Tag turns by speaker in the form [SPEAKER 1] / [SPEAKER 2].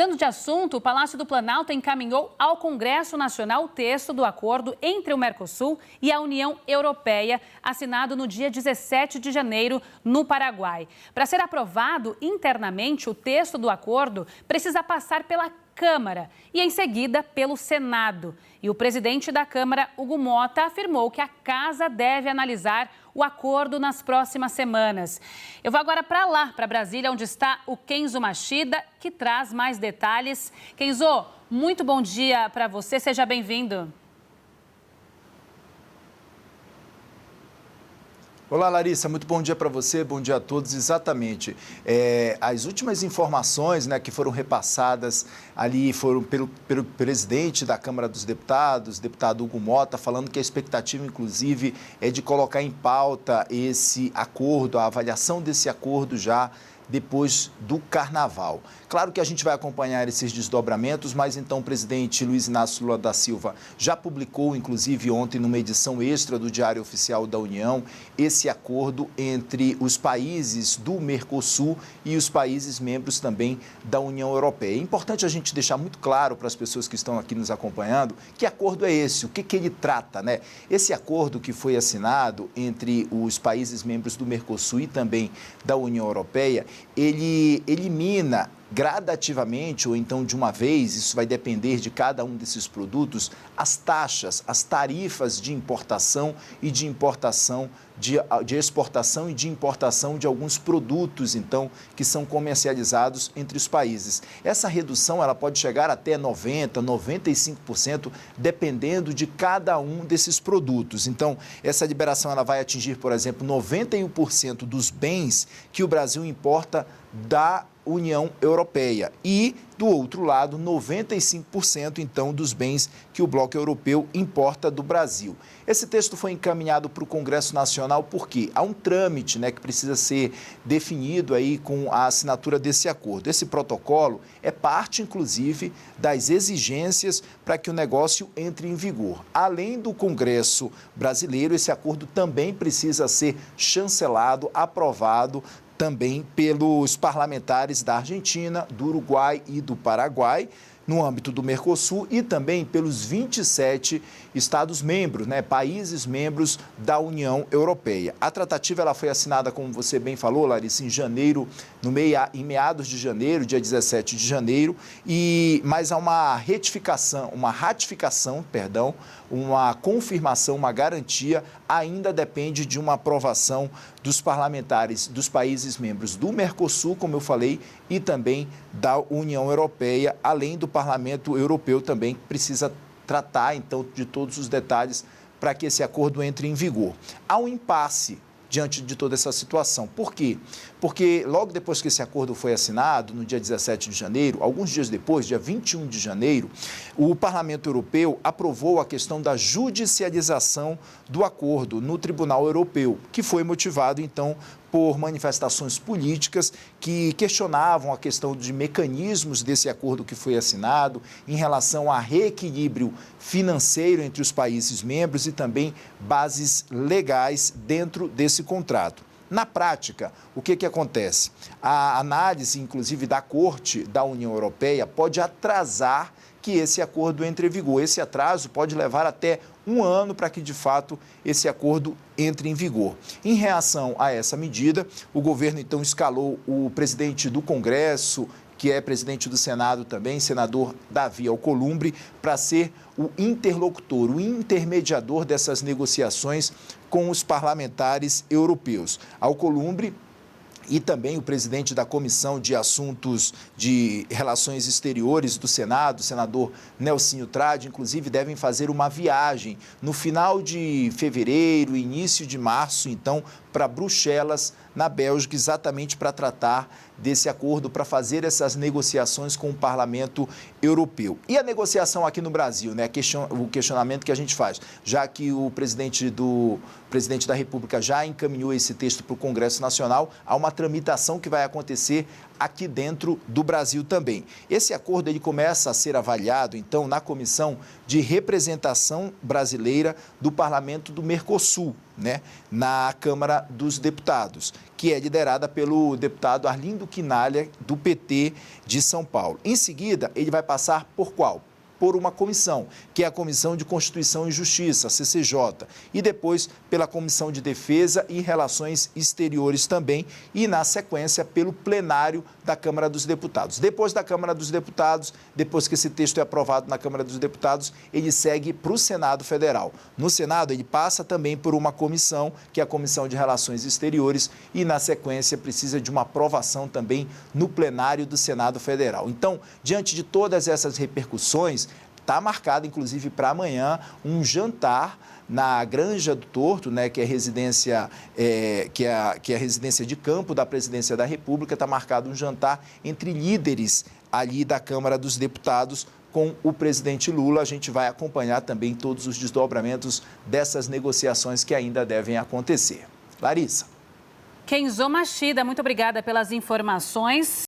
[SPEAKER 1] Mudando de assunto, o Palácio do Planalto encaminhou ao Congresso Nacional o texto do acordo entre o Mercosul e a União Europeia, assinado no dia 17 de janeiro, no Paraguai. Para ser aprovado internamente, o texto do acordo precisa passar pela Câmara e, em seguida, pelo Senado. E o presidente da Câmara, Hugo Motta, afirmou que a Casa deve analisar o acordo nas próximas semanas. Eu vou agora para lá, para Brasília, onde está o Kenzo Machida, que traz mais detalhes. Kenzo, muito bom dia para você, seja bem-vindo.
[SPEAKER 2] Olá, Larissa, muito bom dia para você, bom dia a todos. Exatamente, as últimas informações que foram repassadas ali foram pelo presidente da Câmara dos Deputados, deputado Hugo Motta, falando que a expectativa, inclusive, é de colocar em pauta esse acordo, a avaliação desse acordo já depois do Carnaval. Claro que a gente vai acompanhar esses desdobramentos, mas então o presidente Luiz Inácio Lula da Silva já publicou, inclusive ontem, numa edição extra do Diário Oficial da União, esse acordo entre os países do Mercosul e os países membros também da União Europeia. É importante a gente deixar muito claro para as pessoas que estão aqui nos acompanhando que acordo é esse, o que ele trata, né? Esse acordo que foi assinado entre os países membros do Mercosul e também da União Europeia, ele elimina gradativamente ou então de uma vez, isso vai depender de cada um desses produtos, as taxas, as tarifas de importação e de importação, de exportação e de importação de alguns produtos, então, que são comercializados entre os países. Essa redução, ela pode chegar até 90%, 95%, dependendo de cada um desses produtos. Então, essa liberação, ela vai atingir, por exemplo, 91% dos bens que o Brasil importa da União Europeia e, do outro lado, 95% então dos bens que o bloco europeu importa do Brasil. Esse texto foi encaminhado para o Congresso Nacional porque há um trâmite que precisa ser definido aí com a assinatura desse acordo. Esse protocolo é parte, inclusive, das exigências para que o negócio entre em vigor. Além do Congresso brasileiro, esse acordo também precisa ser chancelado, aprovado também pelos parlamentares da Argentina, do Uruguai e do Paraguai, no âmbito do Mercosul, e também pelos 27 Estados-membros, países membros da União Europeia. A tratativa ela foi assinada, como você bem falou, Larissa, em janeiro, em meados de janeiro, dia 17 de janeiro, mas há uma ratificação, uma confirmação, uma garantia, ainda depende de uma aprovação dos parlamentares dos países membros do Mercosul, como eu falei, e também da União Europeia, além do Parlamento Europeu também precisa tratar, então, de todos os detalhes para que esse acordo entre em vigor. Há um impasse diante de toda essa situação. Por quê? Porque logo depois que esse acordo foi assinado, no dia 17 de janeiro, alguns dias depois, dia 21 de janeiro, o Parlamento Europeu aprovou a questão da judicialização do acordo no Tribunal Europeu, que foi motivado, então, por manifestações políticas que questionavam a questão de mecanismos desse acordo que foi assinado em relação a reequilíbrio financeiro entre os países membros e também bases legais dentro desse contrato. Na prática, o que acontece? A análise, inclusive, da Corte da União Europeia pode atrasar que esse acordo entre em vigor. Esse atraso pode levar até um ano para que, de fato, esse acordo entre em vigor. Em reação a essa medida, o governo, então, escalou o presidente do Congresso, que é presidente do Senado também, senador Davi Alcolumbre, para ser o interlocutor, o intermediador dessas negociações com os parlamentares europeus. Alcolumbre e também o presidente da Comissão de Assuntos de Relações Exteriores do Senado, o senador Nelsinho Trade, inclusive devem fazer uma viagem no final de fevereiro, início de março, então, para Bruxelas, na Bélgica, exatamente para tratar desse acordo, para fazer essas negociações com o Parlamento Europeu. E a negociação aqui no Brasil, o questionamento que a gente faz, já que o presidente da República já encaminhou esse texto para o Congresso Nacional, há uma tramitação que vai acontecer aqui dentro do Brasil também. Esse acordo ele começa a ser avaliado, então, na Comissão de Representação Brasileira do Parlamento do Mercosul, né, na Câmara dos Deputados, que é liderada pelo deputado Arlindo Quinalha, do PT de São Paulo. Em seguida, ele vai passar por qual? Por uma comissão, que é a Comissão de Constituição e Justiça, a CCJ, e depois pela Comissão de Defesa e Relações Exteriores também, e na sequência pelo plenário da Câmara dos Deputados. Depois da Câmara dos Deputados, depois que esse texto é aprovado na Câmara dos Deputados, ele segue para o Senado Federal. No Senado, ele passa também por uma comissão, que é a Comissão de Relações Exteriores, e na sequência precisa de uma aprovação também no plenário do Senado Federal. Então, diante de todas essas repercussões, está marcado, inclusive, para amanhã, um jantar na Granja do Torto, né, que é a residência de campo da Presidência da República. Está marcado um jantar entre líderes ali da Câmara dos Deputados com o presidente Lula. A gente vai acompanhar também todos os desdobramentos dessas negociações que ainda devem acontecer. Larissa.
[SPEAKER 1] Kenzo Machida, muito obrigada pelas informações.